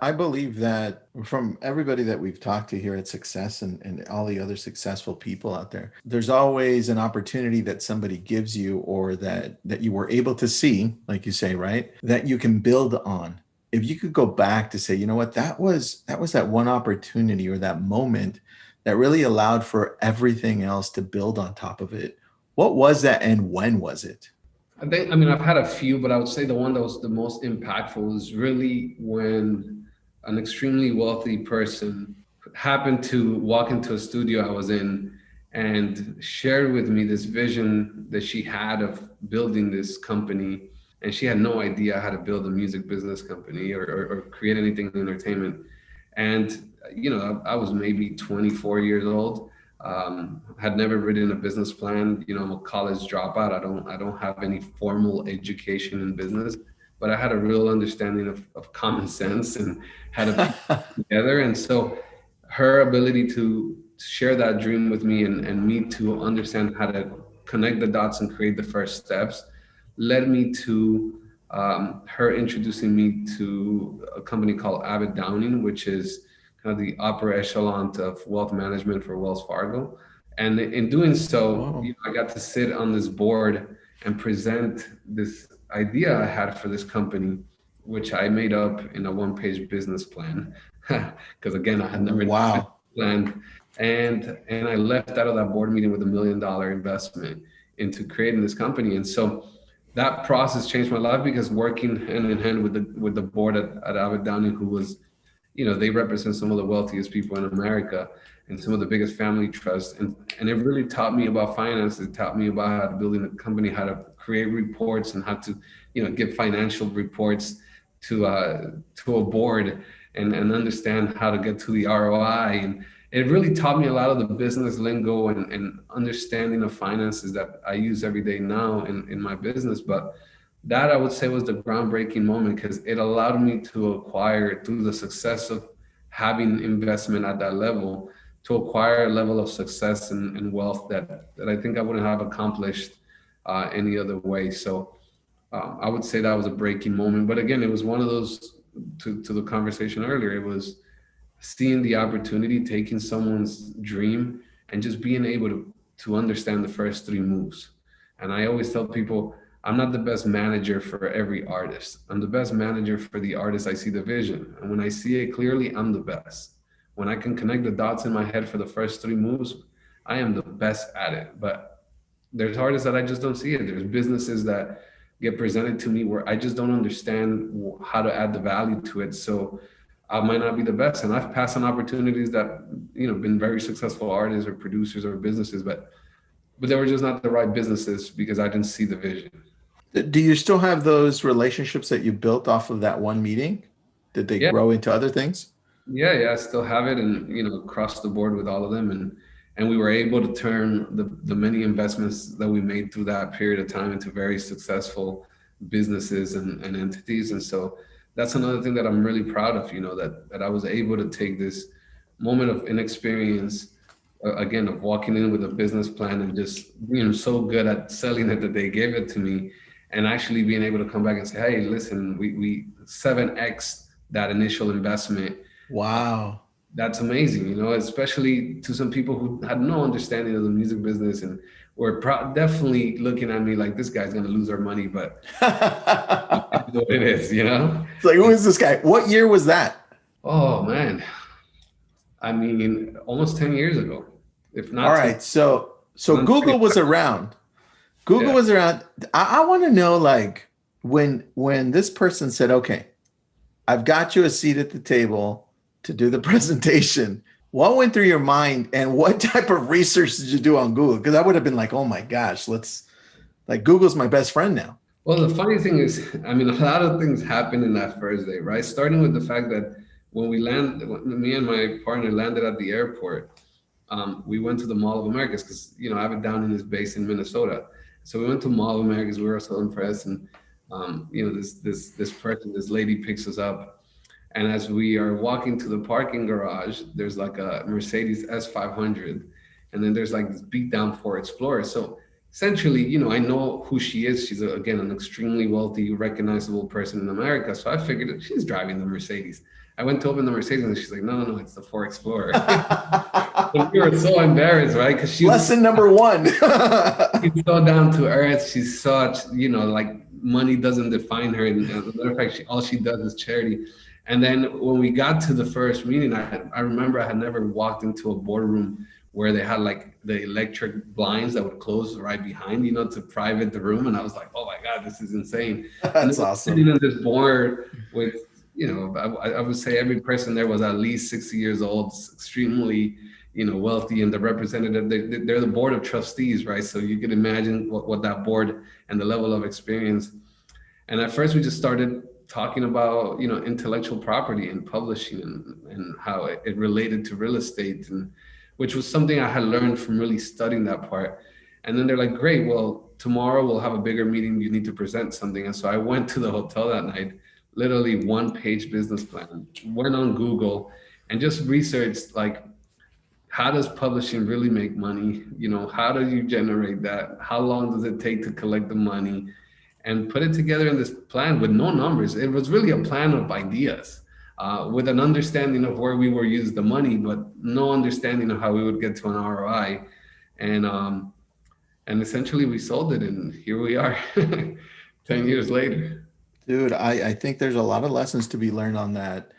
I believe that from everybody that we've talked to here at Success and all the other successful people out there, there's always an opportunity that somebody gives you or that you were able to see, like you say, right? That you can build on. If you could go back to say, you know what, that was that one opportunity or that moment that really allowed for everything else to build on top of it. What was that and when was it? I mean, I've had a few, but I would say the one that was the most impactful was really when an extremely wealthy person happened to walk into a studio I was in and shared with me this vision that she had of building this company. And she had no idea how to build a music business company or create anything in entertainment. And, I was maybe 24 years old, had never written a business plan. I'm a college dropout. I don't have any formal education in business, but I had a real understanding of common sense and how to put it together. And so her ability to share that dream with me and me to understand how to connect the dots and create the first steps led me to her introducing me to a company called Abbott Downing, which is kind of the upper echelon of wealth management for Wells Fargo. And in doing so, Whoa. I got to sit on this board and present this idea I had for this company, which I made up in a one-page business plan. Because again, I had never done a business Wow. plan. And I left out of that board meeting with $1 million investment into creating this company. And so that process changed my life because working hand in hand with the board at Abbott Downing, who was, they represent some of the wealthiest people in America and some of the biggest family trusts. And it really taught me about finance. It taught me about how to build a company, how to create reports and how to, give financial reports to a board and understand how to get to the ROI. And it really taught me a lot of the business lingo and understanding of finances that I use every day now in my business. But that I would say was the groundbreaking moment because it allowed me to acquire through the success of having investment at that level to acquire a level of success and wealth that I think I wouldn't have accomplished any other way. So I would say that was a breaking moment. But again, it was one of those to the conversation earlier. It was seeing the opportunity, taking someone's dream, and just being able to understand the first three moves. And I always tell people, I'm not the best manager for every artist. I'm the best manager for the artist I see the vision. And when I see it clearly, I'm the best. When I can connect the dots in my head for the first three moves, I am the best at it. But there's artists that I just don't see it. There's businesses that get presented to me where I just don't understand how to add the value to it. So I might not be the best. And I've passed on opportunities that, been very successful artists or producers or businesses, but they were just not the right businesses because I didn't see the vision. Do you still have those relationships that you built off of that one meeting? Did they Yeah, grow into other things? yeah, I still have it, and across the board with all of them, and we were able to turn the many investments that we made through that period of time into very successful businesses and entities. And so that's another thing that I'm really proud of. That I was able to take this moment of inexperience, again, of walking in with a business plan and just being so good at selling it that they gave it to me, and actually being able to come back and say, hey, listen, we 7x that initial investment. Wow. That's amazing, especially to some people who had no understanding of the music business and were definitely looking at me like this guy's going to lose our money, but it's It's what it is. like, who is this guy? What year was that? Oh man, I mean, almost 10 years ago, if All not 10. right. So Google was around. Google Yeah. was around. I want to know, like, when this person said, okay, I've got you a seat at the table to do the presentation. What went through your mind and what type of research did you do on Google? Because I would have been like, oh my gosh, like Google's my best friend now. Well, the funny thing is, I mean, a lot of things happened in that first day, right? Starting with the fact that when me and my partner landed at the airport, we went to the Mall of Americas because Abbott Downing is based in Minnesota. So we went to Mall of Americas. We were so impressed, and this lady picks us up, and as we are walking to the parking garage, there's like a Mercedes S500, and then there's like this beat down Ford Explorer. So essentially, I know who she is. She's again an extremely wealthy, recognizable person in America. So I figured that she's driving the Mercedes. I went to open the Mercedes and she's like, no, no, no, it's the Ford Explorer. And we were so embarrassed, right? Because Lesson number one. she's so down to earth. She's such, you know, like money doesn't define her. And as a matter of fact, all she does is charity. And then when we got to the first meeting, I remember I had never walked into a boardroom where they had like the electric blinds that would close right behind, you know, to private the room. And I was like, oh my God, this is insane. And then That's sitting awesome. in this board with, you know, I would say every person there was at least 60 years old, extremely, you know, wealthy, and the representative, they're the board of trustees, right? So you can imagine what that board and the level of experience. And at first we just started talking about, you know, intellectual property and publishing, and how it related to real estate, and which was something I had learned from really studying that part. And then they're like, great, well, tomorrow we'll have a bigger meeting. You need to present something. And so I went to the hotel that night, literally one-page business plan, went on Google and just researched like, how does publishing really make money? You know, how do you generate that? How long does it take to collect the money? And put it together in this plan with no numbers. It was really a plan of ideas, with an understanding of where we were use the money, but no understanding of how we would get to an ROI. And essentially we sold it, and here we are, 10 years later. Dude, I think there's a lot of lessons to be learned on that.